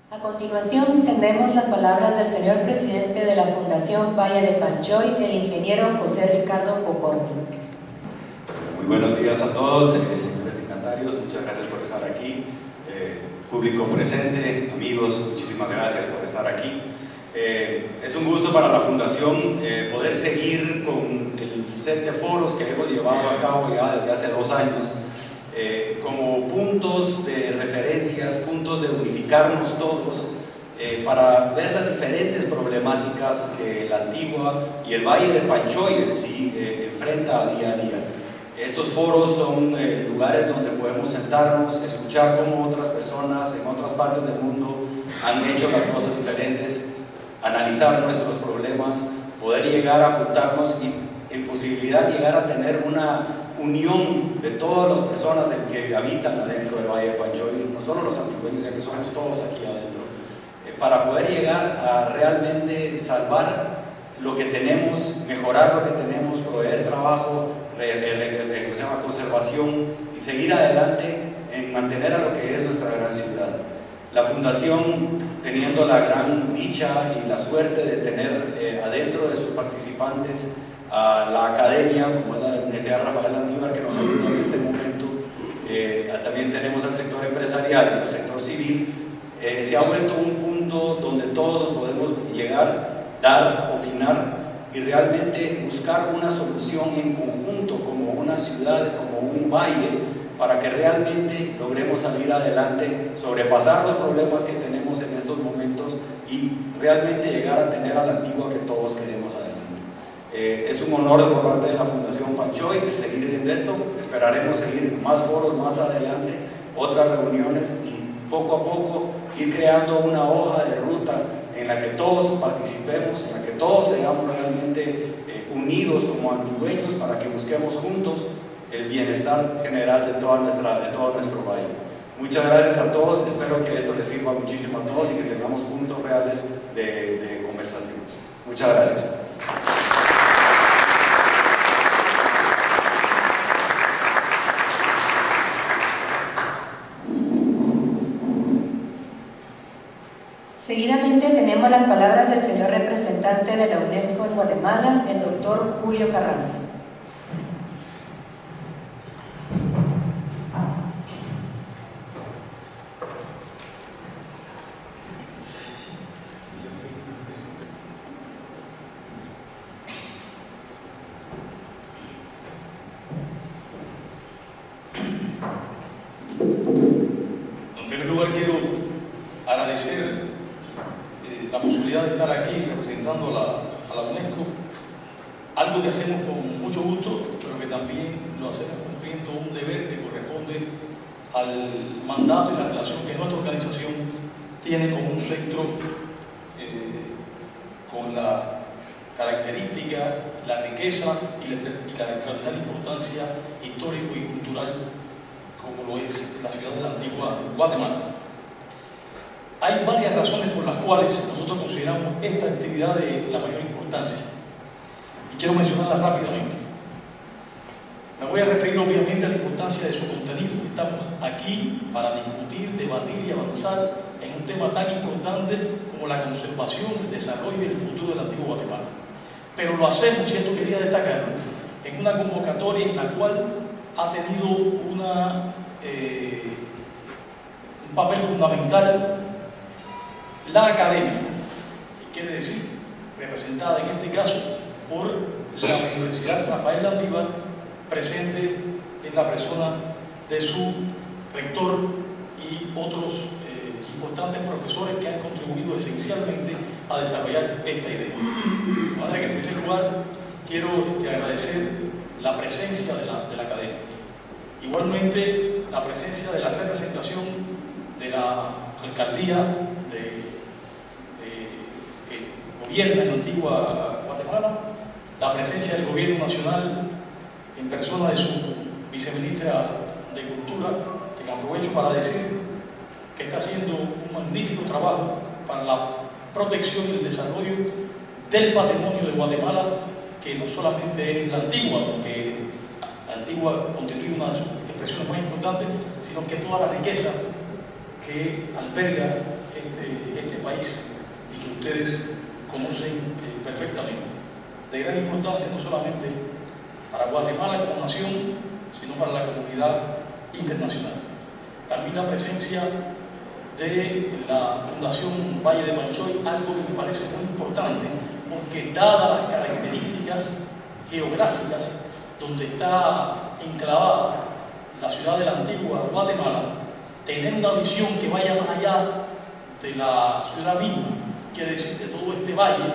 A continuación, tendremos las palabras del señor presidente de la Fundación Valle de Panchoy, el ingeniero José Ricardo Pocorni. Muy buenos días a todos, señores dignatarios, muchas gracias por estar aquí. Público presente, amigos, muchísimas gracias por estar aquí. Es un gusto para la Fundación poder seguir con el set de foros que hemos llevado a cabo ya desde hace 2 años. Como puntos de referencias, puntos de unificarnos todos para ver las diferentes problemáticas que la Antigua y el Valle de Panchoy en sí enfrenta a día. Estos foros son lugares donde podemos sentarnos, escuchar cómo otras personas en otras partes del mundo han hecho las cosas diferentes, analizar nuestros problemas, poder llegar a juntarnos y en posibilidad llegar a tener una unión de todas las personas que habitan adentro del Valle de Panchoy, no solo los antigüeños, ya que somos todos aquí adentro, para poder llegar a realmente salvar lo que tenemos, mejorar lo que tenemos, proveer trabajo, conservación y seguir adelante en mantener a lo que es nuestra gran ciudad. La Fundación, teniendo la gran dicha y la suerte de tener adentro de sus participantes a la academia, como es la Universidad Rafael Landívar, que nos ayuda en este momento, también tenemos al sector empresarial y al sector civil, se ha vuelto un punto donde todos nos podemos llegar, dar, opinar y realmente buscar una solución en conjunto como una ciudad, como un valle, para que realmente logremos salir adelante, sobrepasar los problemas que tenemos en estos momentos y realmente llegar a tener a la Antigua que todos queremos adelante. Es un honor por parte de la Fundación Panchoy de seguir en esto. Esperaremos seguir más foros más adelante, otras reuniones y poco a poco ir creando una hoja de ruta en la que todos participemos, en la que todos seamos realmente unidos como antigüeños para que busquemos juntos el bienestar general de todo nuestro valle. Muchas gracias a todos, espero que esto les sirva muchísimo a todos y que tengamos puntos reales de conversación. Muchas gracias. Seguidamente tenemos las palabras del señor representante de la UNESCO en Guatemala, el doctor Julio Carranza. En primer lugar, quiero agradecer la posibilidad de estar aquí representando a la UNESCO, algo que hacemos con mucho gusto, pero que también lo hacemos cumpliendo un deber que corresponde al mandato y la relación que nuestra organización tiene con un centro con la característica, la riqueza y la extraordinaria importancia histórico y cultural como lo es la ciudad de la Antigua Guatemala. Hay varias razones por las cuales nosotros consideramos esta actividad de la mayor importancia y quiero mencionarlas rápidamente. Me voy a referir obviamente a la importancia de su contenido. Estamos aquí para discutir, debatir y avanzar en un tema tan importante como la conservación, el desarrollo y el futuro de la Antigua Guatemala. Pero lo hacemos, y esto quería destacarlo, en una convocatoria en la cual ha tenido un papel fundamental la academia, quiere decir, representada en este caso por la Universidad Rafael Landívar, presente en la persona de su rector y otros importantes profesores que han contribuido esencialmente a desarrollar esta idea. De manera que en primer lugar quiero agradecer la presencia de la academia. Igualmente la presencia de la representación de la alcaldía que gobierna en la Antigua Guatemala, la presencia del gobierno nacional en persona de su viceministra de Cultura, que aprovecho para decir que está haciendo un magnífico trabajo para la protección y el desarrollo del patrimonio de Guatemala, que no solamente es la Antigua, porque la Antigua constituye una de sus expresiones más importantes, sino que toda la riqueza que alberga este país y que ustedes conocen perfectamente. De gran importancia no solamente para Guatemala como nación, sino para la comunidad internacional. También la presencia de la Fundación Valle de Panchoy, algo que me parece muy importante, porque dadas las características geográficas donde está enclavada la ciudad de la antigua Guatemala, tener una visión que vaya más allá de la ciudad misma, quiere decir que todo este valle,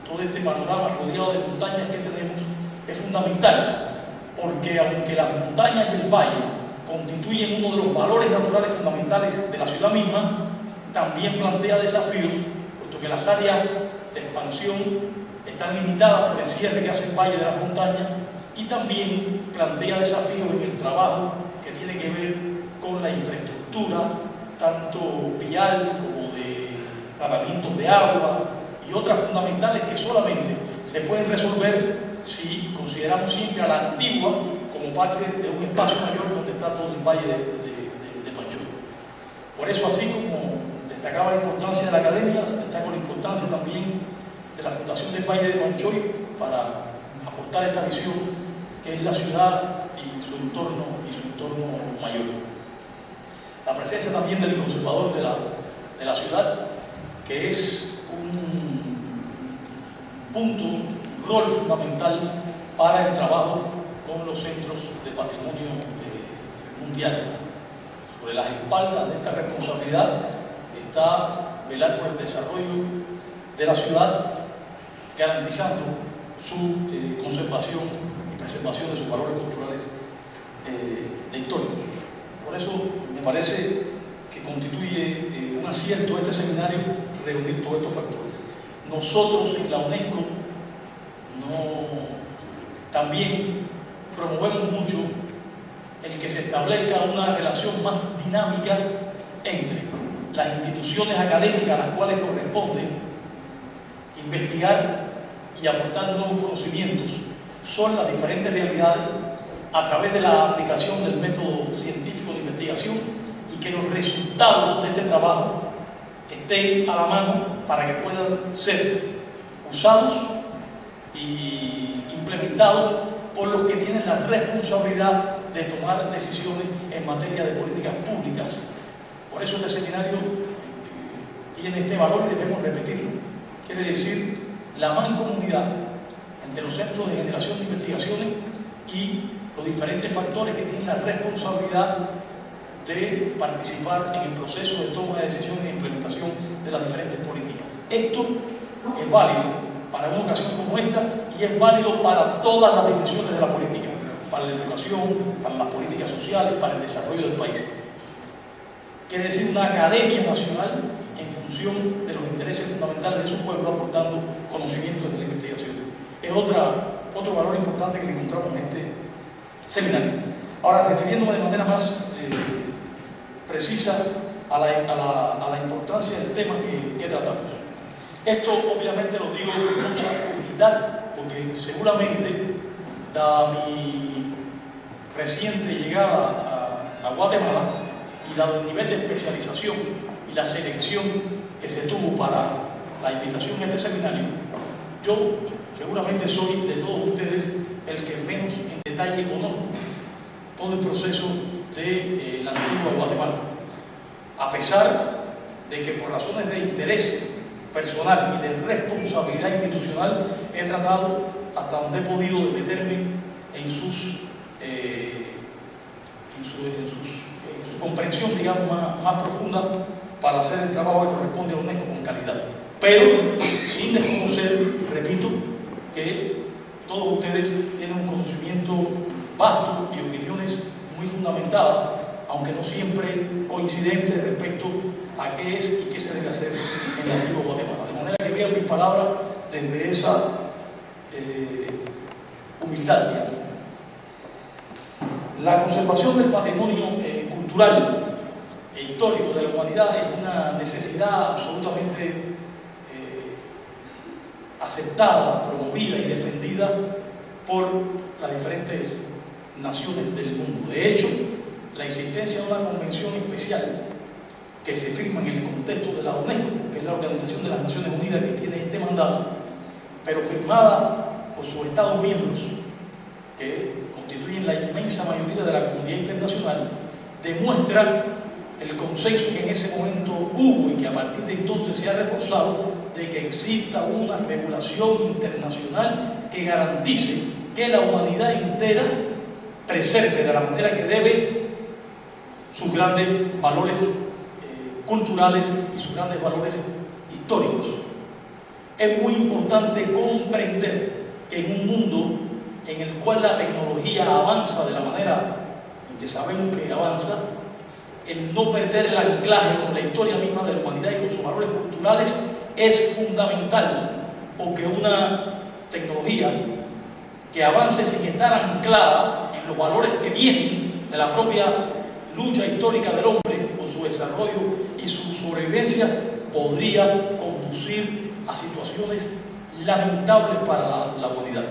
todo este panorama rodeado de montañas que tenemos, es fundamental, porque aunque las montañas y el valle constituyen uno de los valores naturales fundamentales de la ciudad misma, también plantea desafíos, puesto que las áreas de expansión están limitadas por el cierre que hace el valle de las montañas, y también plantea desafíos en el trabajo que tiene que ver con la infraestructura, tanto vial como de tratamientos de aguas y otras fundamentales que solamente se pueden resolver si consideramos siempre a la antigua como parte de un espacio mayor donde está todo el valle de Panchoy. Por eso, así como destacaba la importancia de la academia, destaco la importancia también de la Fundación del Valle de Panchoy para aportar esta visión que es la ciudad y su entorno mayor. La presencia también del conservador de la ciudad, que es un rol fundamental para el trabajo con los centros de patrimonio mundial. Sobre las espaldas de esta responsabilidad está velar por el desarrollo de la ciudad, garantizando su conservación y preservación de sus valores culturales e históricos. Por eso me parece que constituye un acierto este seminario reunir todos estos factores. Nosotros en la UNESCO también promovemos mucho el que se establezca una relación más dinámica entre las instituciones académicas a las cuales corresponde investigar y aportar nuevos conocimientos sobre las diferentes realidades a través de la aplicación del método científico de investigación, y que los resultados de este trabajo estén a la mano para que puedan ser usados y implementados por los que tienen la responsabilidad de tomar decisiones en materia de políticas públicas. Por eso este seminario tiene este valor y debemos repetirlo. Quiere decir la mancomunidad entre los centros de generación de investigaciones y los diferentes factores que tienen la responsabilidad de participar en el proceso de toma de decisiones e implementación de las diferentes políticas. Esto es válido para una ocasión como esta y es válido para todas las dimensiones de la política, para la educación, para las políticas sociales, para el desarrollo del país. Quiere decir una academia nacional en función de los intereses fundamentales de su pueblo, aportando conocimiento desde la investigación. Es otro valor importante que encontramos en este seminario. Ahora, refiriéndome de manera más precisa a la importancia del tema que tratamos. Esto obviamente lo digo con mucha humildad, porque seguramente, dada mi reciente llegada a Guatemala y dado el nivel de especialización y la selección que se tuvo para la invitación a este seminario, yo seguramente soy de todos ustedes el que menos en detalle conozco todo el proceso de la antigua Guatemala, a pesar de que por razones de interés personal y de responsabilidad institucional he tratado hasta donde he podido de meterme en su comprensión, digamos, más profunda, para hacer el trabajo que corresponde a la UNESCO con calidad, pero sin desconocer, repito, que todos ustedes tienen un conocimiento vasto y opiniones muy fundamentadas, aunque no siempre coincidentes respecto a qué es y qué se debe hacer en la antigua Guatemala. De manera que vean mis palabras desde esa humildad, digamos. La conservación del patrimonio cultural e histórico de la humanidad es una necesidad absolutamente aceptada, promovida y defendida por las diferentes naciones del mundo. De hecho, la existencia de una convención especial que se firma en el contexto de la UNESCO, que es la Organización de las Naciones Unidas que tiene este mandato, pero firmada por sus Estados miembros, que constituyen la inmensa mayoría de la comunidad internacional, demuestra el consenso que en ese momento hubo y que a partir de entonces se ha reforzado de que exista una regulación internacional que garantice que la humanidad entera preserve de la manera que debe sus grandes valores culturales y sus grandes valores históricos. Es muy importante comprender que en un mundo en el cual la tecnología avanza de la manera en que sabemos que avanza, el no perder el anclaje con la historia misma de la humanidad y con sus valores culturales es fundamental, porque una tecnología que avance sin estar anclada en los valores que vienen de la propia lucha histórica del hombre o su desarrollo y su sobrevivencia podría conducir a situaciones lamentables para la humanidad.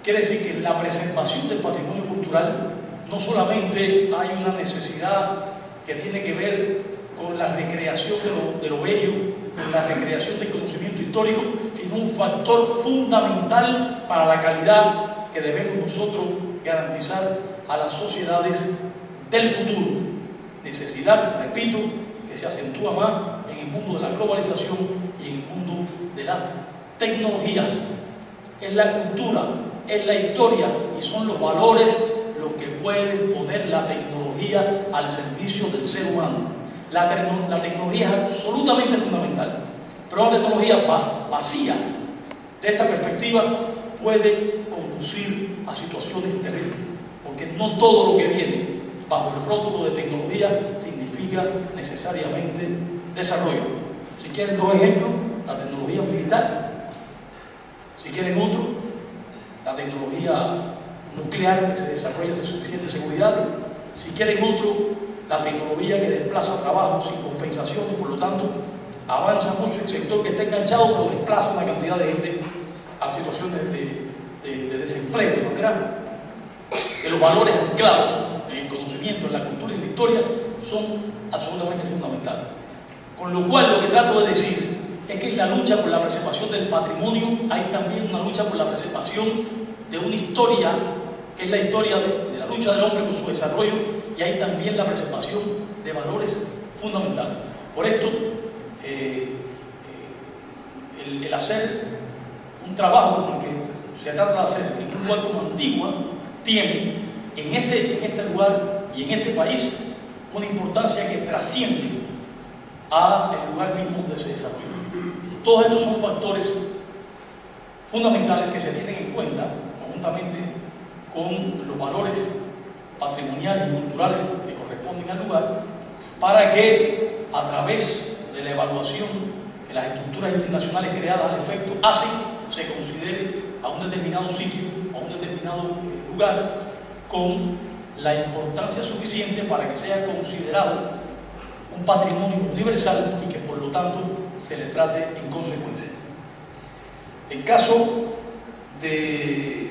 Quiere decir que en la preservación del patrimonio cultural no solamente hay una necesidad que tiene que ver con la recreación de lo bello, con la recreación del conocimiento histórico, sino un factor fundamental para la calidad que debemos nosotros garantizar a las sociedades del futuro. Necesidad, repito, que se acentúa más en el mundo de la globalización y en el mundo de las tecnologías. Es la cultura, es la historia y son los valores los que pueden poner la tecnología al servicio del ser humano. La tecnología es absolutamente fundamental, pero una tecnología vacía de esta perspectiva puede conducir a situaciones terribles, porque no todo lo que viene bajo el rótulo de tecnología significa necesariamente desarrollo. Si quieren dos ejemplos, la tecnología militar. Si quieren otro, la tecnología nuclear que se desarrolla sin suficiente seguridad. Si quieren otro, la tecnología que desplaza trabajo sin compensación y por lo tanto avanza mucho el sector que está enganchado, pero desplaza una cantidad de gente a situaciones de desempleo, de manera que los valores anclados en el conocimiento, en la cultura y en la historia son absolutamente fundamentales. Con lo cual, lo que trato de decir es que en la lucha por la preservación del patrimonio hay también una lucha por la preservación de una historia, que es la historia de la lucha del hombre por su desarrollo, y hay también la preservación de valores fundamentales. Por esto, el hacer un trabajo como el que se trata de hacer en un lugar como Antigua tiene en este lugar y en este país una importancia que trasciende al lugar mismo donde se desarrolla. Todos estos son factores fundamentales que se tienen en cuenta conjuntamente con los valores patrimoniales y culturales que corresponden al lugar, para que a través de la evaluación de las estructuras internacionales creadas al efecto se considere a un determinado sitio, a un determinado lugar, con la importancia suficiente para que sea considerado un patrimonio universal y que por lo tanto se le trate en consecuencia. El caso de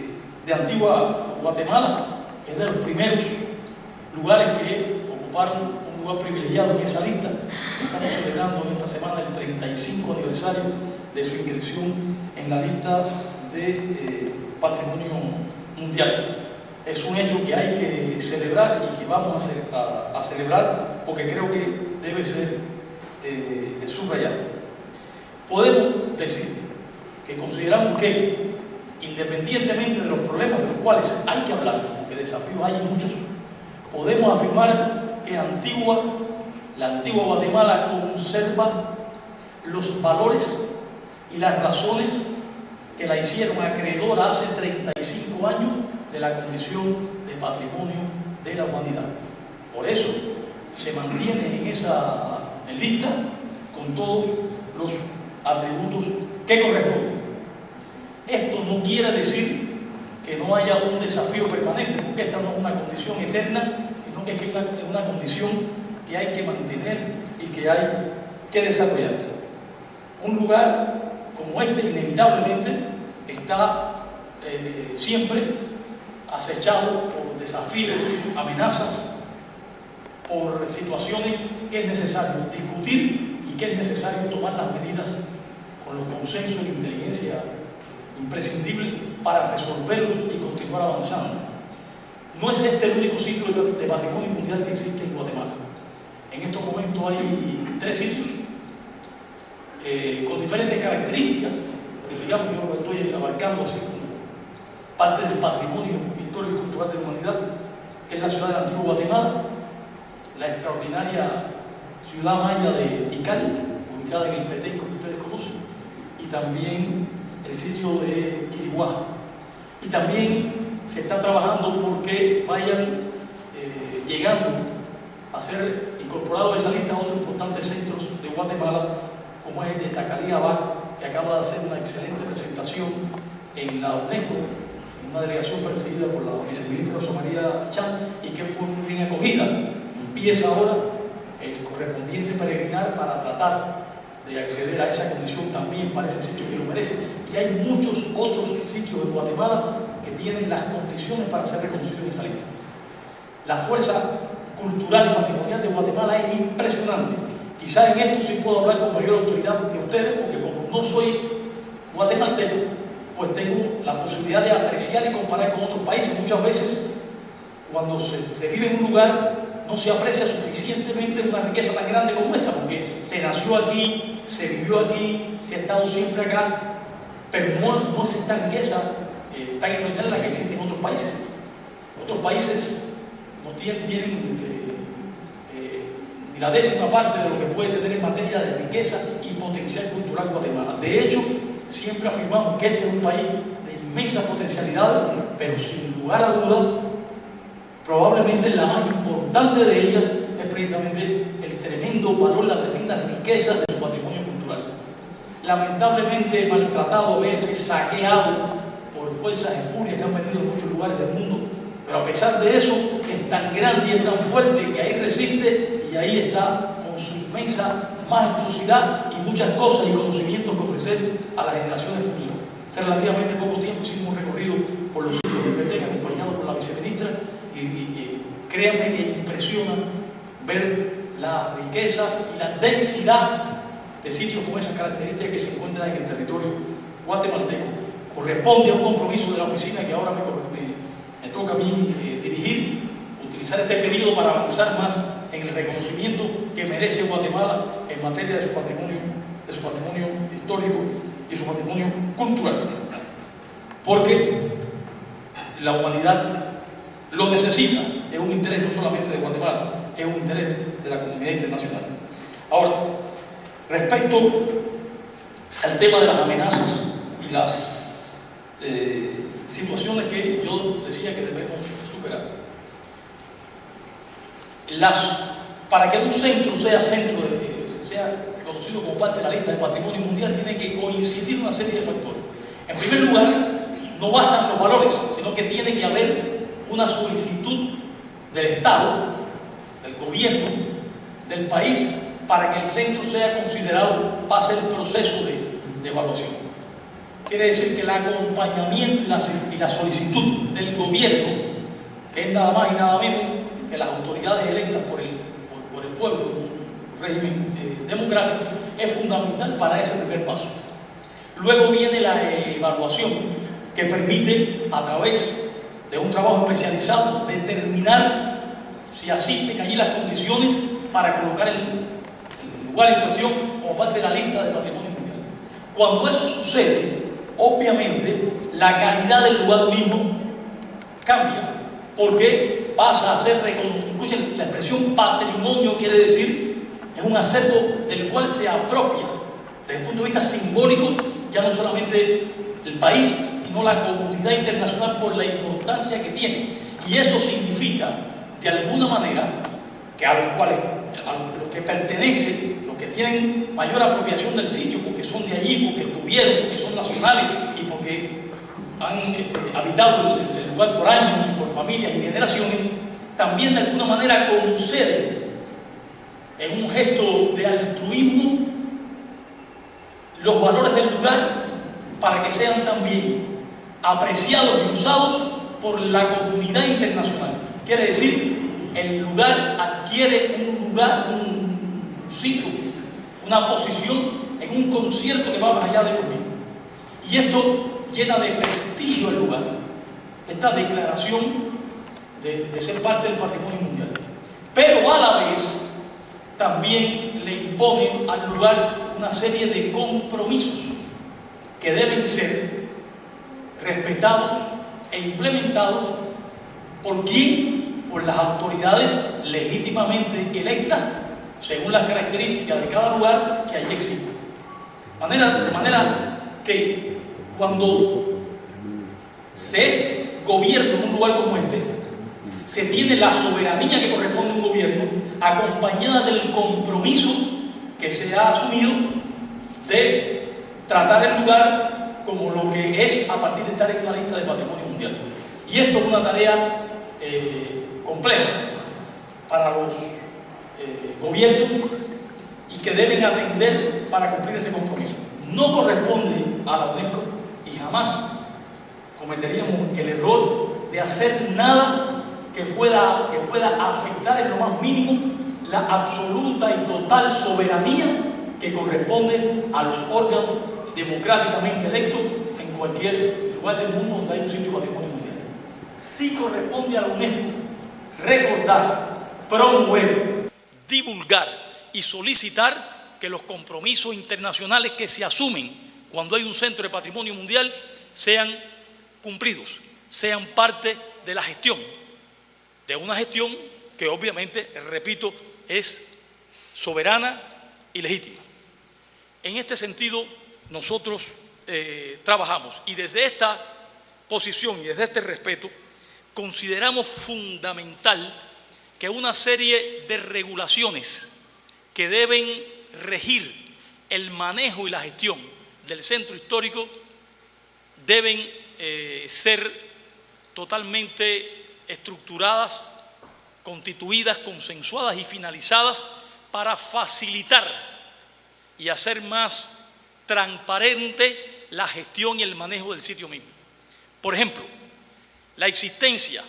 Antigua Guatemala es de los primeros lugares que ocuparon un lugar privilegiado en esa lista. Estamos celebrando en esta semana el 35 aniversario de su inscripción en la lista de Patrimonio Mundial. Es un hecho que hay que celebrar y que vamos a celebrar, porque creo que debe ser subrayado. Podemos decir que consideramos que, independientemente de los problemas de los cuales hay que hablar, porque desafíos hay muchos, podemos afirmar que la antigua Guatemala conserva los valores y las razones que la hicieron acreedora hace 35 años de la condición de patrimonio de la humanidad. Por eso se mantiene en esa lista con todos los atributos que corresponden. Esto no quiere decir que no haya un desafío permanente, porque esta no es una condición eterna, sino que es una condición que hay que mantener y que hay que desarrollar. Un lugar como este inevitablemente está siempre acechado por desafíos, amenazas por situaciones que es necesario discutir y que es necesario tomar las medidas con los consensos y inteligencia imprescindibles para resolverlos y continuar avanzando. No es este el único sitio de patrimonio mundial que existe en Guatemala. En estos momentos hay 3 sitios con diferentes características, pero digamos, yo lo estoy abarcando así como parte del patrimonio histórico y cultural de la humanidad, que es la ciudad de la antigua Guatemala, la extraordinaria ciudad maya de Tikal, ubicada en el Petén, como ustedes conocen, y también el sitio de Quiriguá. Y también se está trabajando porque vayan llegando a ser incorporados a esa lista otros importantes centros de Guatemala, como es el de Tacaligabac, que acaba de hacer una excelente presentación en la UNESCO, en una delegación presidida por la viceministra Rosa María Chan, y que fue muy bien acogida. Empieza ahora el correspondiente peregrinar para tratar de acceder a esa condición también para ese sitio que lo merece. Y hay muchos otros sitios de Guatemala que tienen las condiciones para ser reconocidos en esa lista. La fuerza cultural y patrimonial de Guatemala es impresionante. Quizás en esto sí puedo hablar con mayor autoridad que ustedes, porque como no soy guatemalteco, pues tengo la posibilidad de apreciar y comparar con otros países. Muchas veces, cuando se vive en un lugar, no se aprecia suficientemente una riqueza tan grande como esta, porque se nació aquí, se vivió aquí, se ha estado siempre acá, pero no es esta riqueza tan extraordinaria la que existe en otros países. Otros países no tienen ni la 10ª parte de lo que puede tener en materia de riqueza y potencial cultural Guatemala. De hecho, siempre afirmamos que este es un país de inmensa potencialidad, pero sin lugar a dudas, probablemente la más importante de ellas es precisamente el tremendo valor, la tremenda riqueza de su patrimonio cultural. Lamentablemente maltratado, a veces saqueado por fuerzas espurias que han venido de muchos lugares del mundo, pero a pesar de eso es tan grande y es tan fuerte que ahí resiste y ahí está con su inmensa majestuosidad y muchas cosas y conocimientos que ofrecer a las generaciones futuras. Hace relativamente poco tiempo hicimos un recorrido por los sitios de Petén acompañado por la viceministra y créanme que impresiona ver la riqueza y la densidad de sitios con esas características que se encuentran en el territorio guatemalteco. Corresponde a un compromiso de la oficina que ahora me toca a mí dirigir, utilizar este periodo para avanzar más en el reconocimiento que merece Guatemala en materia de su patrimonio histórico y su patrimonio cultural. Porque la humanidad lo necesita, es un interés no solamente de Guatemala, es un interés de la comunidad internacional. Ahora, respecto al tema de las amenazas y las situaciones que yo decía que debemos superar. Para que un centro sea reconocido como parte de la lista de patrimonio mundial, tiene que coincidir una serie de factores. En primer lugar, no bastan los valores, sino que tiene que haber una solicitud del Estado, del gobierno, del país, para que el centro sea considerado, pase el proceso de evaluación. Quiere decir que el acompañamiento y la solicitud del gobierno, que es nada más y nada menos que las autoridades electas por el pueblo, un régimen democrático, es fundamental para ese primer paso. Luego viene la evaluación, que permite, a través de un trabajo especializado, determinar si asisten allí las condiciones para colocar el lugar en cuestión como parte de la lista de patrimonio mundial. Cuando eso sucede, obviamente la calidad del lugar mismo cambia, porque pasa a ser reconocido. Escuchen, la expresión patrimonio quiere decir, es un acervo del cual se apropia, desde el punto de vista simbólico, ya no solamente el país, sino la comunidad internacional por la importancia que tiene. Y eso significa, de alguna manera, que a los que pertenecen, los que tienen mayor apropiación del sitio, porque son de allí, porque estuvieron, porque son nacionales y porque han habitado el lugar por años, por familias y generaciones, también de alguna manera conceden en un gesto de altruismo los valores del lugar para que sean también apreciados y usados por la comunidad internacional. Quiere decir, el lugar adquiere un sitio, una posición en un concierto que va más allá de ellos mismos. Y esto llena de prestigio el lugar, esta declaración de ser parte del patrimonio mundial. Pero a la vez también le impone al lugar una serie de compromisos que deben ser respetados e implementados ¿por quién? Por las autoridades legítimamente electas según las características de cada lugar que allí existe. De manera que cuando se es gobierno en un lugar como este, se tiene la soberanía que corresponde a un gobierno, acompañada del compromiso que se ha asumido de tratar el lugar como lo que es a partir de estar en una lista de patrimonio mundial. Y esto es una tarea compleja para los gobiernos y que deben atender para cumplir este compromiso. No corresponde a la UNESCO y jamás cometeríamos el error de hacer nada que pueda afectar en lo más mínimo la absoluta y total soberanía que corresponde a los órganos democráticamente electos en cualquier lugar del mundo donde hay un sitio de patrimonio mundial. Sí corresponde a la UNESCO recordar, promover, divulgar y solicitar que los compromisos internacionales que se asumen cuando hay un centro de patrimonio mundial sean cumplidos, sean parte de la gestión, de una gestión que obviamente, repito, es soberana y legítima. En este sentido, nosotros trabajamos y desde esta posición y desde este respeto consideramos fundamental que una serie de regulaciones que deben regir el manejo y la gestión del centro histórico deben ser totalmente estructuradas, constituidas, consensuadas y finalizadas para facilitar y hacer más transparente la gestión y el manejo del sitio mismo. Por ejemplo, la existencia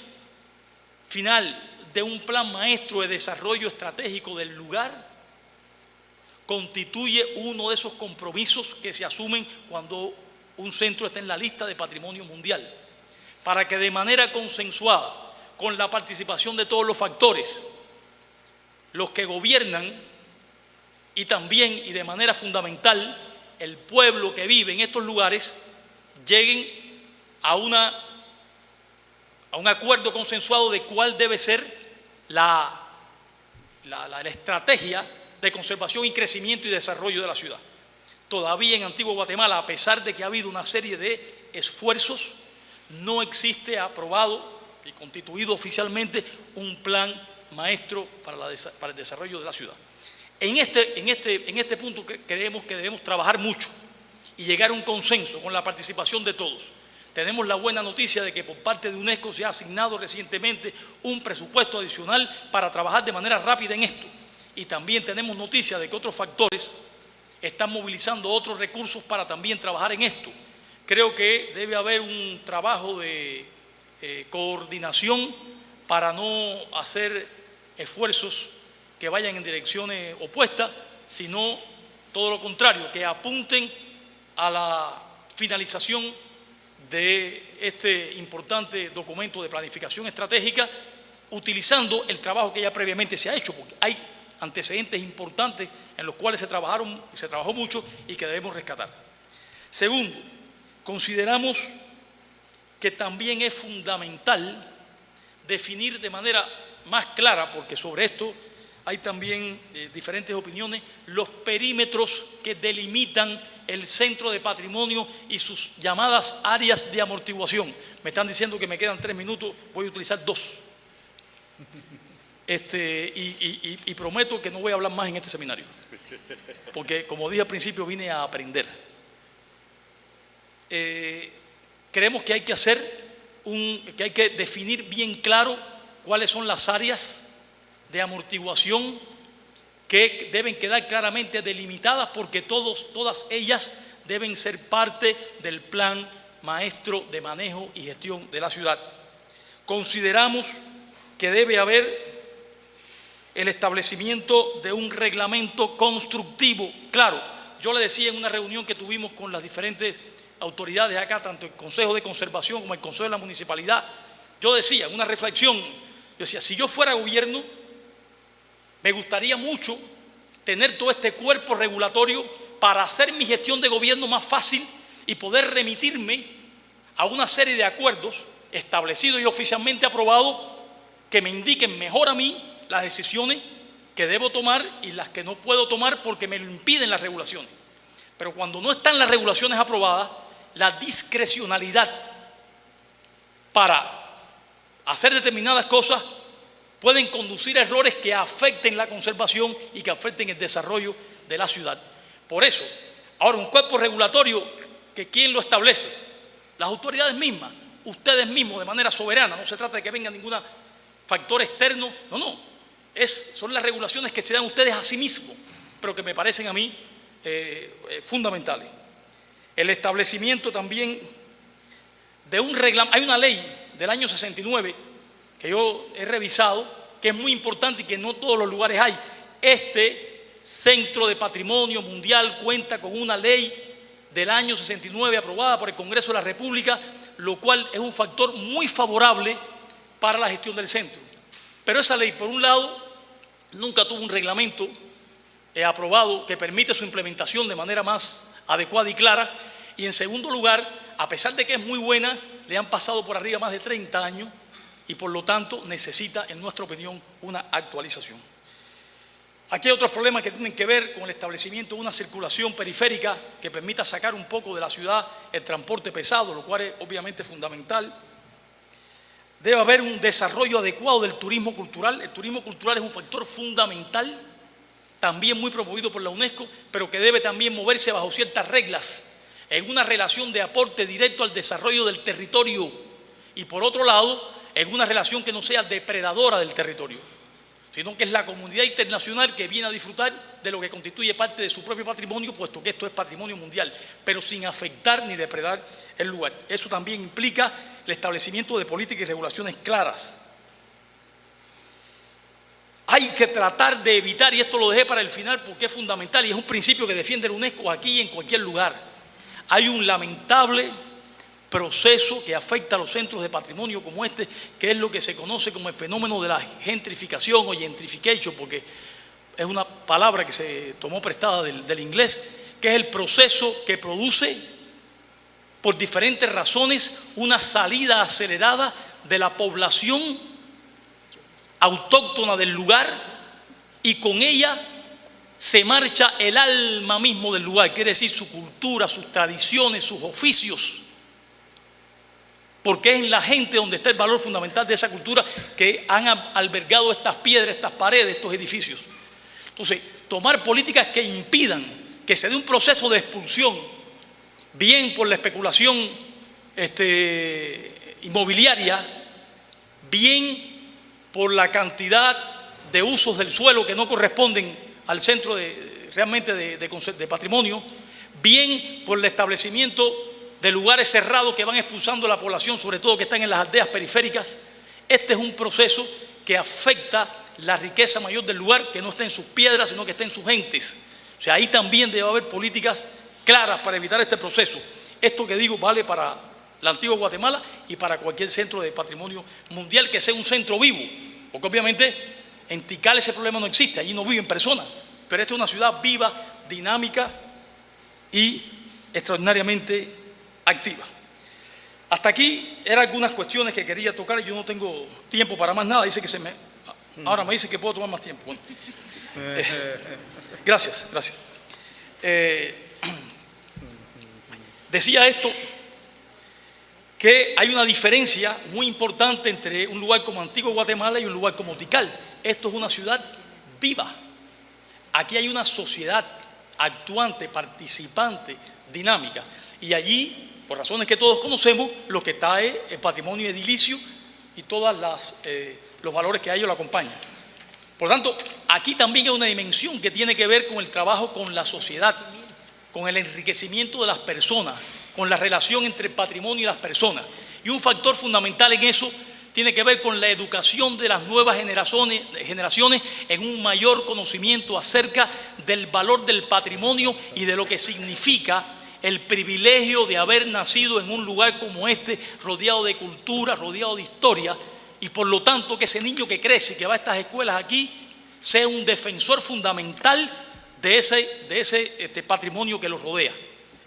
final de un plan maestro de desarrollo estratégico del lugar constituye uno de esos compromisos que se asumen cuando un centro está en la lista de patrimonio mundial, para que de manera consensuada, con la participación de todos los factores, los que gobiernan y también y de manera fundamental el pueblo que vive en estos lugares lleguen a un acuerdo consensuado de cuál debe ser la estrategia de conservación y crecimiento y desarrollo de la ciudad. Todavía en Antigua Guatemala, a pesar de que ha habido una serie de esfuerzos, no existe aprobado y constituido oficialmente un plan maestro para el desarrollo de la ciudad. En este punto creemos que debemos trabajar mucho y llegar a un consenso con la participación de todos. Tenemos la buena noticia de que por parte de UNESCO se ha asignado recientemente un presupuesto adicional para trabajar de manera rápida en esto. Y también tenemos noticia de que otros factores están movilizando otros recursos para también trabajar en esto. Creo que debe haber un trabajo de coordinación para no hacer esfuerzos que vayan en direcciones opuestas, sino todo lo contrario, que apunten a la finalización de este importante documento de planificación estratégica, utilizando el trabajo que ya previamente se ha hecho, porque hay antecedentes importantes en los cuales se trabajó mucho y que debemos rescatar. Segundo, consideramos que también es fundamental definir de manera más clara, porque sobre esto hay también diferentes opiniones, los perímetros que delimitan el centro de patrimonio y sus llamadas áreas de amortiguación. Me están diciendo que me quedan 3 minutos, voy a utilizar 2. Y prometo que no voy a hablar más en este seminario, porque como dije al principio vine a aprender. Creemos que hay que definir bien claro cuáles son las áreas de amortiguación que deben quedar claramente delimitadas, porque todas ellas deben ser parte del plan maestro de manejo y gestión de la ciudad. Consideramos que debe haber el establecimiento de un reglamento constructivo. Claro, yo le decía en una reunión que tuvimos con las diferentes autoridades acá, tanto el Consejo de Conservación como el Consejo de la Municipalidad, yo decía, en una reflexión, yo decía, si yo fuera gobierno, me gustaría mucho tener todo este cuerpo regulatorio para hacer mi gestión de gobierno más fácil y poder remitirme a una serie de acuerdos establecidos y oficialmente aprobados que me indiquen mejor a mí las decisiones que debo tomar y las que no puedo tomar porque me lo impiden las regulaciones. Pero cuando no están las regulaciones aprobadas, la discrecionalidad para hacer determinadas cosas pueden conducir a errores que afecten la conservación y que afecten el desarrollo de la ciudad. Por eso, ahora un cuerpo regulatorio, que ¿quién lo establece? Las autoridades mismas, ustedes mismos de manera soberana. No se trata de que venga ningún factor externo, son las regulaciones que se dan ustedes a sí mismos, pero que me parecen a mí fundamentales. El establecimiento también de un reglamento. Hay una ley del año 69 que yo he revisado, que es muy importante y que no todos los lugares hay. Este Centro de Patrimonio Mundial cuenta con una ley del año 69 aprobada por el Congreso de la República, lo cual es un factor muy favorable para la gestión del centro. Pero esa ley, por un lado, nunca tuvo un reglamento aprobado que permite su implementación de manera más adecuada y clara. Y en segundo lugar, a pesar de que es muy buena, le han pasado por arriba más de 30 años y por lo tanto necesita, en nuestra opinión, una actualización. Aquí hay otros problemas que tienen que ver con el establecimiento de una circulación periférica que permita sacar un poco de la ciudad el transporte pesado, lo cual es obviamente fundamental. Debe haber un desarrollo adecuado del turismo cultural. El turismo cultural es un factor fundamental, también muy promovido por la UNESCO, pero que debe también moverse bajo ciertas reglas, en una relación de aporte directo al desarrollo del territorio y por otro lado, en una relación que no sea depredadora del territorio, sino que es la comunidad internacional que viene a disfrutar de lo que constituye parte de su propio patrimonio, puesto que esto es patrimonio mundial, pero sin afectar ni depredar el lugar. Eso también implica el establecimiento de políticas y regulaciones claras. Hay que tratar de evitar, y esto lo dejé para el final porque es fundamental y es un principio que defiende la UNESCO aquí y en cualquier lugar. Hay un lamentable proceso que afecta a los centros de patrimonio como este, que es lo que se conoce como el fenómeno de la gentrificación o gentrification, porque es una palabra que se tomó prestada del inglés, que es el proceso que produce por diferentes razones una salida acelerada de la población autóctona del lugar y con ella se marcha el alma mismo del lugar, quiere decir su cultura, sus tradiciones, sus oficios, porque es en la gente donde está el valor fundamental de esa cultura que han albergado estas piedras, estas paredes, estos edificios. Entonces, tomar políticas que impidan que se dé un proceso de expulsión, bien por la especulación inmobiliaria, bien por la cantidad de usos del suelo que no corresponden al centro realmente de patrimonio, bien por el establecimiento de lugares cerrados que van expulsando a la población, sobre todo que están en las aldeas periféricas. Este es un proceso que afecta la riqueza mayor del lugar, que no está en sus piedras, sino que está en sus gentes. O sea, ahí también debe haber políticas claras para evitar este proceso. Esto que digo vale para la antigua Guatemala y para cualquier centro de patrimonio mundial que sea un centro vivo, porque obviamente en Tikal ese problema no existe, allí no viven personas, pero esta es una ciudad viva, dinámica y extraordinariamente activa. Hasta aquí eran algunas cuestiones que quería tocar. Yo no tengo tiempo para más nada. Ahora me dice que puedo tomar más tiempo. Bueno, gracias. Decía esto, que hay una diferencia muy importante entre un lugar como Antigua Guatemala y un lugar como Tikal. Esto es una ciudad viva. Aquí hay una sociedad actuante, participante, dinámica. Y allí, por razones que todos conocemos, lo que está es el patrimonio edilicio y todos los valores que a ello lo acompañan. Por lo tanto, aquí también hay una dimensión que tiene que ver con el trabajo con la sociedad, con el enriquecimiento de las personas, con la relación entre el patrimonio y las personas. Y un factor fundamental en eso tiene que ver con la educación de las nuevas generaciones en un mayor conocimiento acerca del valor del patrimonio y de lo que significa el privilegio de haber nacido en un lugar como este, rodeado de cultura, rodeado de historia, y por lo tanto que ese niño que crece y que va a estas escuelas aquí sea un defensor fundamental de ese patrimonio que los rodea.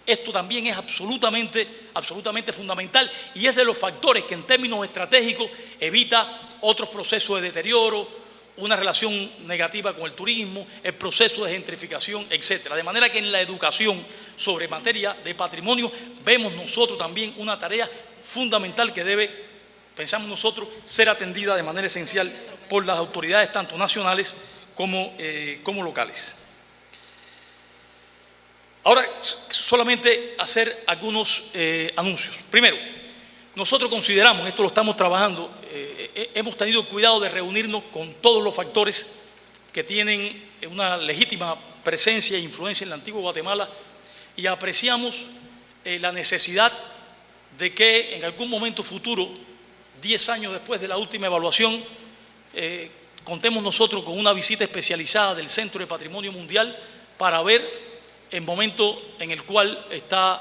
Esto también es absolutamente fundamental y es de los factores que en términos estratégicos evita otros procesos de deterioro, una relación negativa con el turismo, el proceso de gentrificación, etc. De manera que en la educación sobre materia de patrimonio vemos nosotros también una tarea fundamental que debe, pensamos nosotros, ser atendida de manera esencial por las autoridades tanto nacionales como locales. Ahora, solamente hacer algunos anuncios. Primero, nosotros consideramos, esto lo estamos trabajando, hemos tenido el cuidado de reunirnos con todos los factores que tienen una legítima presencia e influencia en la antigua Guatemala y apreciamos la necesidad de que en algún momento futuro, 10 años después de la última evaluación, contemos nosotros con una visita especializada del Centro de Patrimonio Mundial para ver el momento en el cual está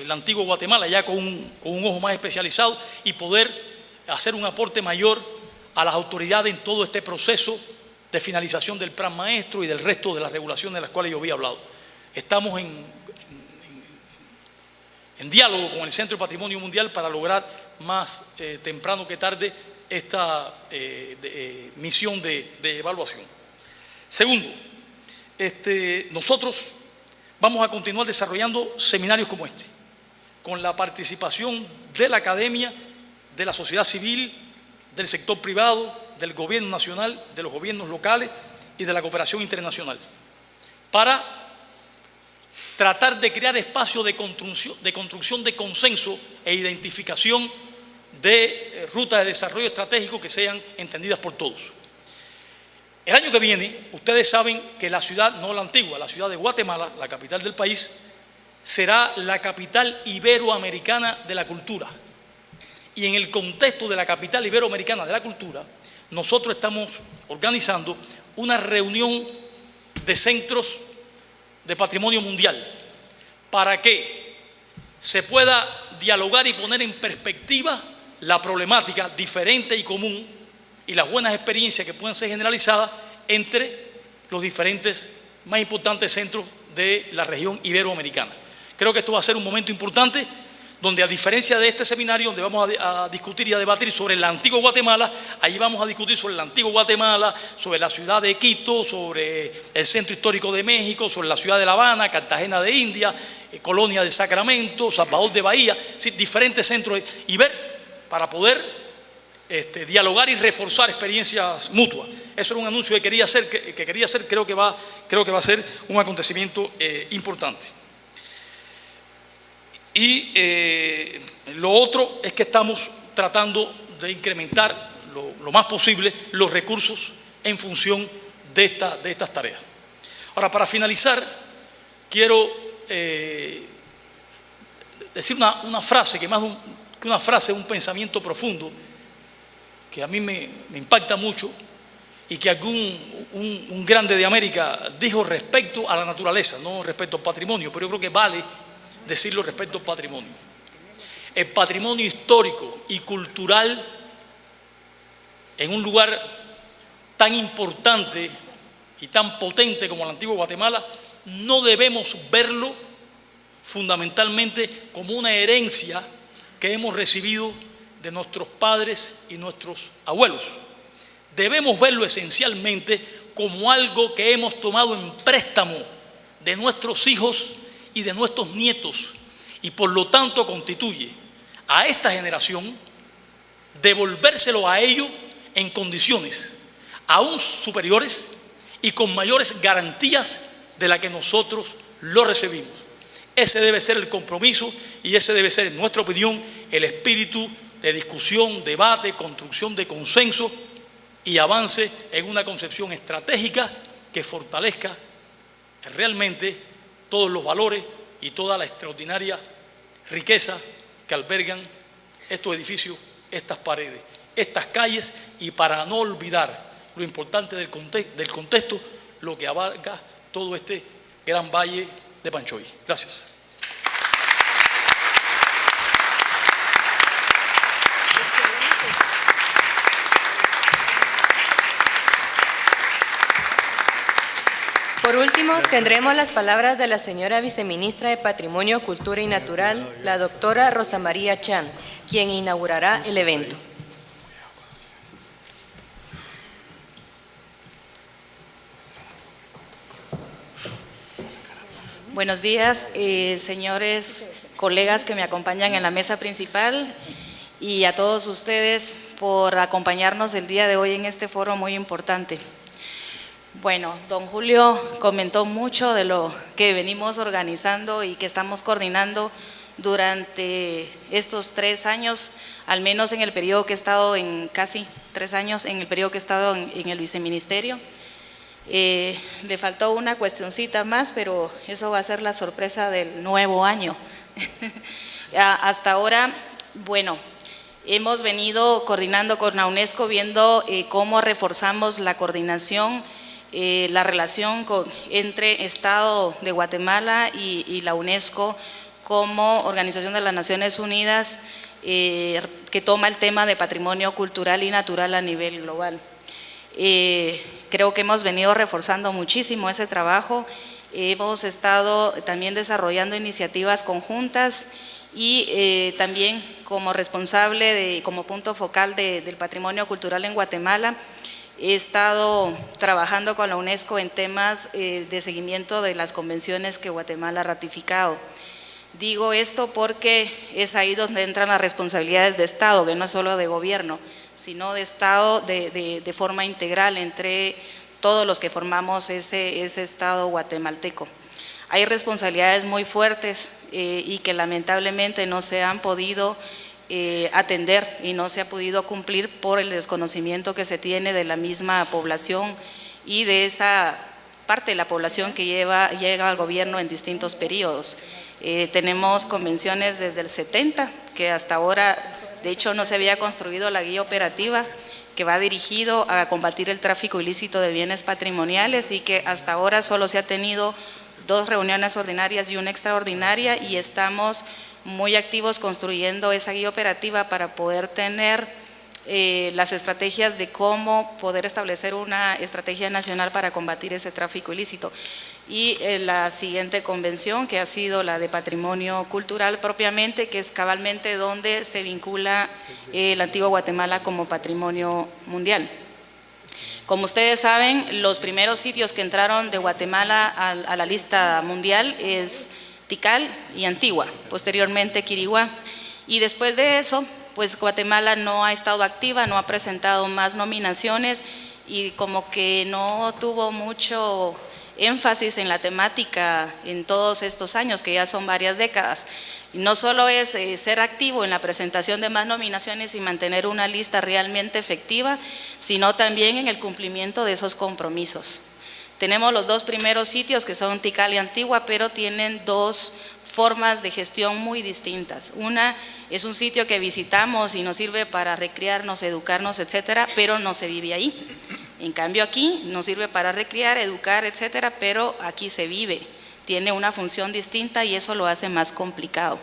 la antigua Guatemala, ya con un ojo más especializado, y poder hacer un aporte mayor a las autoridades en todo este proceso de finalización del plan maestro y del resto de las regulaciones de las cuales yo había hablado. Estamos en diálogo con el Centro de Patrimonio Mundial para lograr más temprano que tarde esta misión de evaluación. Segundo, nosotros vamos a continuar desarrollando seminarios como este, con la participación de la academia, de la sociedad civil, del sector privado, del gobierno nacional, de los gobiernos locales y de la cooperación internacional, para tratar de crear espacios de construcción de consenso e identificación de rutas de desarrollo estratégico que sean entendidas por todos. El año que viene, ustedes saben que la ciudad, no la antigua, la ciudad de Guatemala, la capital del país, será la capital iberoamericana de la cultura. Y en el contexto de la capital iberoamericana de la cultura, nosotros estamos organizando una reunión de centros de patrimonio mundial para que se pueda dialogar y poner en perspectiva la problemática diferente y común y las buenas experiencias que pueden ser generalizadas entre los diferentes más importantes centros de la región iberoamericana. Creo que esto va a ser un momento importante donde, a diferencia de este seminario donde vamos a discutir y a debatir sobre la antigua Guatemala, ahí vamos a discutir sobre la antigua Guatemala, sobre la ciudad de Quito, sobre el centro histórico de México, sobre la ciudad de La Habana, Cartagena de India, Colonia de Sacramento, Salvador de Bahía, ¿sí? Diferentes centros, y ver para poder dialogar y reforzar experiencias mutuas. Eso era un anuncio que quería hacer, creo que va a ser un acontecimiento importante. Y lo otro es que estamos tratando de incrementar lo más posible los recursos en función de estas tareas. Ahora, para finalizar, quiero decir una frase que más que una frase es un pensamiento profundo que a mí me impacta mucho y que un grande de América dijo respecto a la naturaleza, no respecto al patrimonio, pero yo creo que vale decirlo respecto al patrimonio. El patrimonio histórico y cultural en un lugar tan importante y tan potente como la antigua Guatemala, no debemos verlo fundamentalmente como una herencia que hemos recibido de nuestros padres y nuestros abuelos. Debemos verlo esencialmente como algo que hemos tomado en préstamo de nuestros hijos y de nuestros nietos, y por lo tanto constituye a esta generación devolvérselo a ellos en condiciones aún superiores y con mayores garantías de la que nosotros lo recibimos. Ese debe ser el compromiso y ese debe ser, en nuestra opinión, el espíritu de discusión, debate, construcción de consenso y avance en una concepción estratégica que fortalezca realmente todos los valores y toda la extraordinaria riqueza que albergan estos edificios, estas paredes. estas calles y para no olvidar lo importante del contexto, lo que abarca todo este gran valle de Panchoy. Gracias. Por último, tendremos las palabras de la señora viceministra de Patrimonio, Cultura y Natural, la doctora Rosa María Chan, quien inaugurará el evento. Buenos días, señores colegas que me acompañan en la mesa principal y a todos ustedes por acompañarnos el día de hoy en este foro muy importante. Bueno, don Julio comentó mucho de lo que venimos organizando y que estamos coordinando durante estos 3 años, al menos en el periodo que he estado casi 3 años, en el periodo que he estado en el viceministerio. Le faltó una cuestioncita más, pero eso va a ser la sorpresa del nuevo año. Hasta ahora, bueno, hemos venido coordinando con la UNESCO, viendo cómo reforzamos la coordinación, la relación entre Estado de Guatemala y la UNESCO como Organización de las Naciones Unidas, que toma el tema de patrimonio cultural y natural a nivel global. Creo que hemos venido reforzando muchísimo ese trabajo. Hemos estado también desarrollando iniciativas conjuntas y también como responsable, como punto focal del patrimonio cultural en Guatemala, he estado trabajando con la UNESCO en temas de seguimiento de las convenciones que Guatemala ha ratificado. Digo esto porque es ahí donde entran las responsabilidades de Estado, que no es solo de gobierno, sino de Estado de forma integral entre todos los que formamos ese Estado guatemalteco. Hay responsabilidades muy fuertes y que lamentablemente no se han podido atender y no se ha podido cumplir por el desconocimiento que se tiene de la misma población y de esa parte de la población que llega al gobierno en distintos periodos. Tenemos convenciones desde el 70, que hasta ahora, de hecho, no se había construido la guía operativa que va dirigido a combatir el tráfico ilícito de bienes patrimoniales y que hasta ahora solo se ha tenido 2 reuniones ordinarias y una extraordinaria, y estamos muy activos construyendo esa guía operativa para poder tener las estrategias de cómo poder establecer una estrategia nacional para combatir ese tráfico ilícito. Y la siguiente convención, que ha sido la de patrimonio cultural propiamente, que es cabalmente donde se vincula la antigua Guatemala como patrimonio mundial. Como ustedes saben, los primeros sitios que entraron de Guatemala a la lista mundial es Tikal y Antigua, posteriormente Quiriguá, y después de eso, pues Guatemala no ha estado activa, no ha presentado más nominaciones y como que no tuvo mucho énfasis en la temática en todos estos años, que ya son varias décadas. Y no solo es ser activo en la presentación de más nominaciones y mantener una lista realmente efectiva, sino también en el cumplimiento de esos compromisos. Tenemos los 2 primeros sitios que son Tikal y Antigua, pero tienen 2 formas de gestión muy distintas. Una es un sitio que visitamos y nos sirve para recrearnos, educarnos, etcétera, pero no se vive ahí. En cambio aquí nos sirve para recrear, educar, etcétera, pero aquí se vive. Tiene una función distinta y eso lo hace más complicado.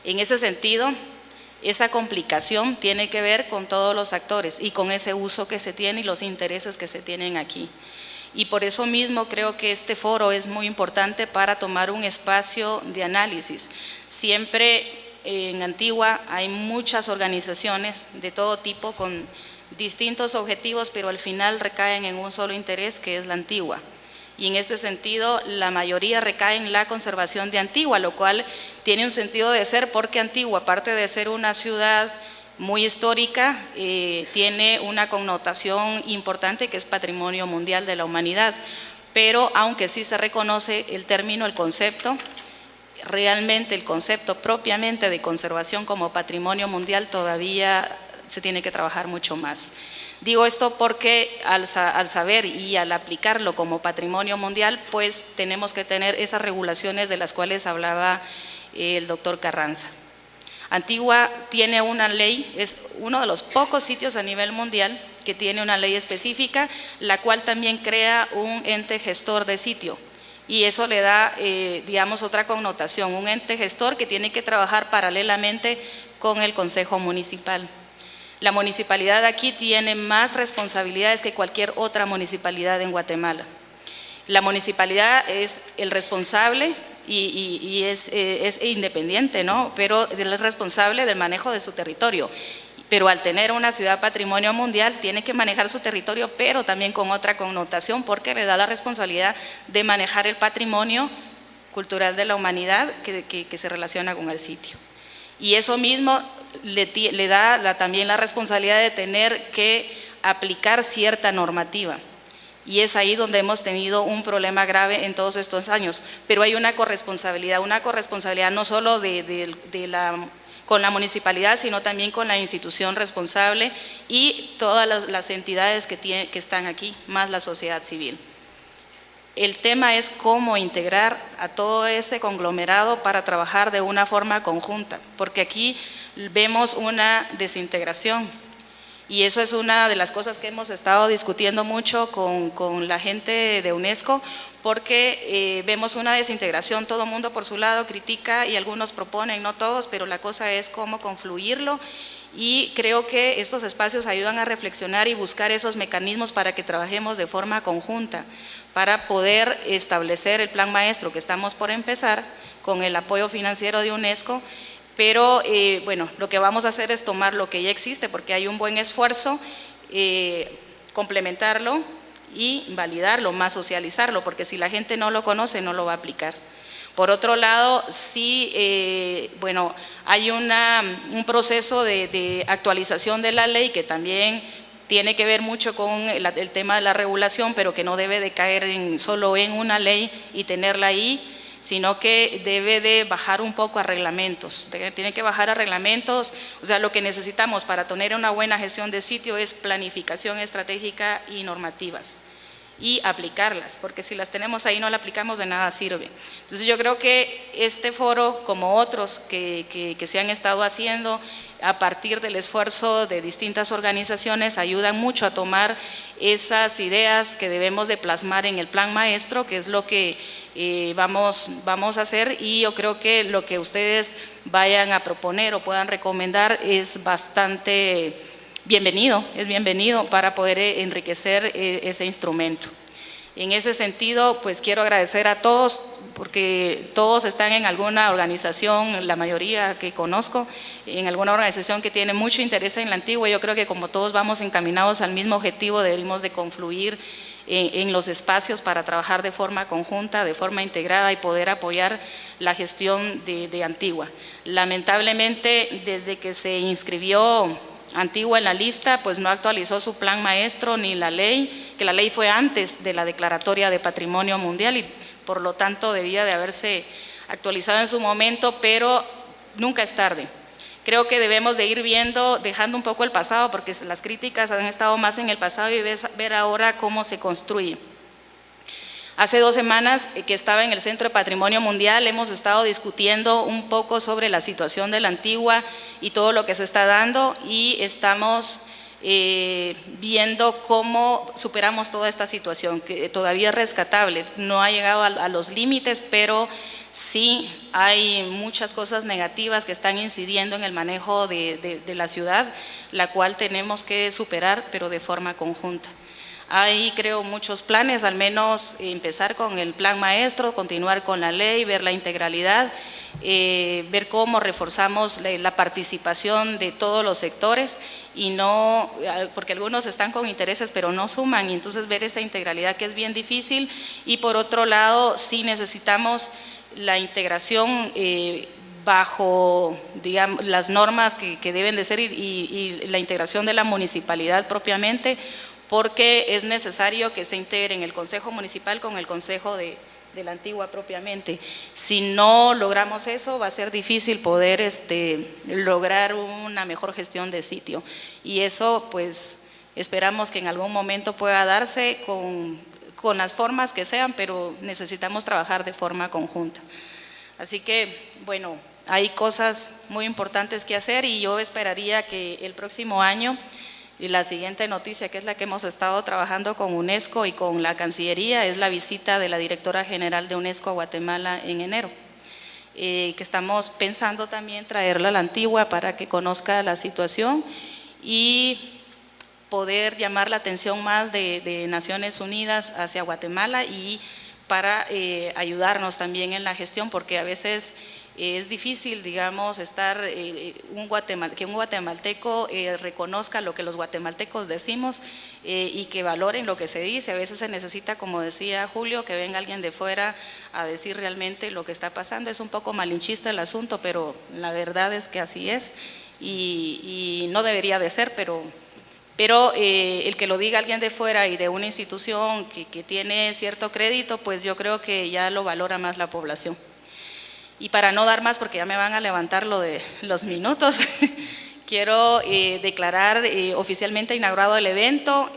En ese sentido, esa complicación tiene que ver con todos los actores y con ese uso que se tiene y los intereses que se tienen aquí. Y por eso mismo creo que este foro es muy importante para tomar un espacio de análisis. Siempre en Antigua hay muchas organizaciones de todo tipo con distintos objetivos, pero al final recaen en un solo interés, que es la Antigua. Y en este sentido, la mayoría recae en la conservación de Antigua, lo cual tiene un sentido de ser porque Antigua, aparte de ser una ciudad muy histórica, tiene una connotación importante que es patrimonio mundial de la humanidad, pero aunque sí se reconoce el término, el concepto, realmente el concepto propiamente de conservación como patrimonio mundial todavía se tiene que trabajar mucho más. Digo esto porque al saber y al aplicarlo como patrimonio mundial, pues tenemos que tener esas regulaciones de las cuales hablaba el doctor Carranza. Antigua tiene una ley, es uno de los pocos sitios a nivel mundial que tiene una ley específica, la cual también crea un ente gestor de sitio. Y eso le da, digamos, otra connotación, un ente gestor que tiene que trabajar paralelamente con el Consejo Municipal. La municipalidad aquí tiene más responsabilidades que cualquier otra municipalidad en Guatemala. La municipalidad es el responsable y es independiente, ¿no? Pero es responsable del manejo de su territorio. Pero al tener una ciudad patrimonio mundial, tiene que manejar su territorio, pero también con otra connotación, porque le da la responsabilidad de manejar el patrimonio cultural de la humanidad que se relaciona con el sitio. Y eso mismo le da también la responsabilidad de tener que aplicar cierta normativa. Y es ahí donde hemos tenido un problema grave en todos estos años. Pero hay una corresponsabilidad no solo con la municipalidad, sino también con la institución responsable y todas las entidades que están aquí, más la sociedad civil. El tema es cómo integrar a todo ese conglomerado para trabajar de una forma conjunta, porque aquí vemos una desintegración. Y eso es una de las cosas que hemos estado discutiendo mucho con la gente de UNESCO, porque vemos una desintegración, todo el mundo por su lado critica y algunos proponen, no todos, pero la cosa es cómo confluirlo, y creo que estos espacios ayudan a reflexionar y buscar esos mecanismos para que trabajemos de forma conjunta, para poder establecer el plan maestro que estamos por empezar con el apoyo financiero de UNESCO. Pero bueno, lo que vamos a hacer es tomar lo que ya existe, porque hay un buen esfuerzo, complementarlo y validarlo, más socializarlo, porque si la gente no lo conoce, no lo va a aplicar. Por otro lado, sí, bueno, hay un proceso de actualización de la ley que también tiene que ver mucho con el tema de la regulación, pero que no debe de caer solo en una ley y tenerla ahí, sino que debe de bajar un poco a reglamentos, tiene que bajar a reglamentos. O sea, lo que necesitamos para tener una buena gestión de sitio es planificación estratégica y normativas, y aplicarlas, porque si las tenemos ahí no las aplicamos, de nada sirve. Entonces yo creo que este foro, como otros que se han estado haciendo a partir del esfuerzo de distintas organizaciones, ayudan mucho a tomar esas ideas que debemos de plasmar en el plan maestro, que es lo que vamos a hacer. Y yo creo que lo que ustedes vayan a proponer o puedan recomendar es bastante bienvenido, es bienvenido para poder enriquecer ese instrumento. En ese sentido, pues quiero agradecer a todos, porque todos están en alguna organización, la mayoría que conozco, en alguna organización que tiene mucho interés en la Antigua. Yo creo que como todos vamos encaminados al mismo objetivo, debemos de confluir en los espacios para trabajar de forma conjunta, de forma integrada, y poder apoyar la gestión de Antigua. Lamentablemente, desde que se inscribió Antigua en la lista, pues no actualizó su plan maestro ni la ley, que la ley fue antes de la declaratoria de Patrimonio Mundial y por lo tanto debía de haberse actualizado en su momento, pero nunca es tarde. Creo que debemos de ir viendo, dejando un poco el pasado, porque las críticas han estado más en el pasado, y ver ahora cómo se construye. Hace 2 semanas que estaba en el Centro de Patrimonio Mundial, hemos estado discutiendo un poco sobre la situación de la Antigua y todo lo que se está dando, y estamos viendo cómo superamos toda esta situación, que todavía es rescatable, no ha llegado a los límites, pero sí hay muchas cosas negativas que están incidiendo en el manejo de la ciudad, la cual tenemos que superar, pero de forma conjunta. Hay, creo, muchos planes, al menos empezar con el plan maestro, continuar con la ley, ver la integralidad, ver cómo reforzamos la participación de todos los sectores, y no, porque algunos están con intereses pero no suman, y entonces ver esa integralidad, que es bien difícil. Y por otro lado, sí necesitamos la integración bajo, digamos, las normas que deben de ser, y la integración de la municipalidad propiamente, porque es necesario que se integre en el Consejo Municipal con el Consejo de la Antigua propiamente. Si no logramos eso, va a ser difícil poder lograr una mejor gestión de sitio, y eso pues esperamos que en algún momento pueda darse con las formas que sean, pero necesitamos trabajar de forma conjunta. Así que, bueno, hay cosas muy importantes que hacer y yo esperaría que el próximo año, y la siguiente noticia, que es la que hemos estado trabajando con UNESCO y con la Cancillería, es la visita de la directora general de UNESCO a Guatemala en enero, que estamos pensando también traerla a la Antigua para que conozca la situación y poder llamar la atención más de Naciones Unidas hacia Guatemala y para ayudarnos también en la gestión, porque a veces es difícil, digamos, que un guatemalteco reconozca lo que los guatemaltecos decimos y que valoren lo que se dice. A veces se necesita, como decía Julio, que venga alguien de fuera a decir realmente lo que está pasando. Es un poco malinchista el asunto, pero la verdad es que así es y no debería de ser, pero el que lo diga alguien de fuera y de una institución que tiene cierto crédito, pues yo creo que ya lo valora más la población. Y para no dar más, porque ya me van a levantar lo de los minutos, quiero declarar oficialmente inaugurado el evento.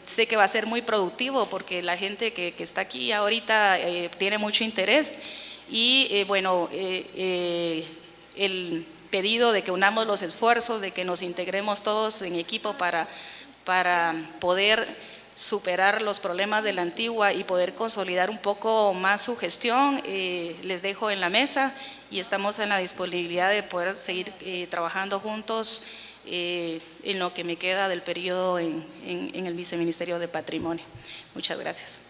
Sé que va a ser muy productivo porque la gente que está aquí ahorita tiene mucho interés y bueno, el pedido de que unamos los esfuerzos, de que nos integremos todos en equipo para poder superar los problemas de la Antigua y poder consolidar un poco más su gestión, les dejo en la mesa y estamos en la disponibilidad de poder seguir trabajando juntos en lo que me queda del periodo en el Viceministerio de Patrimonio. Muchas gracias.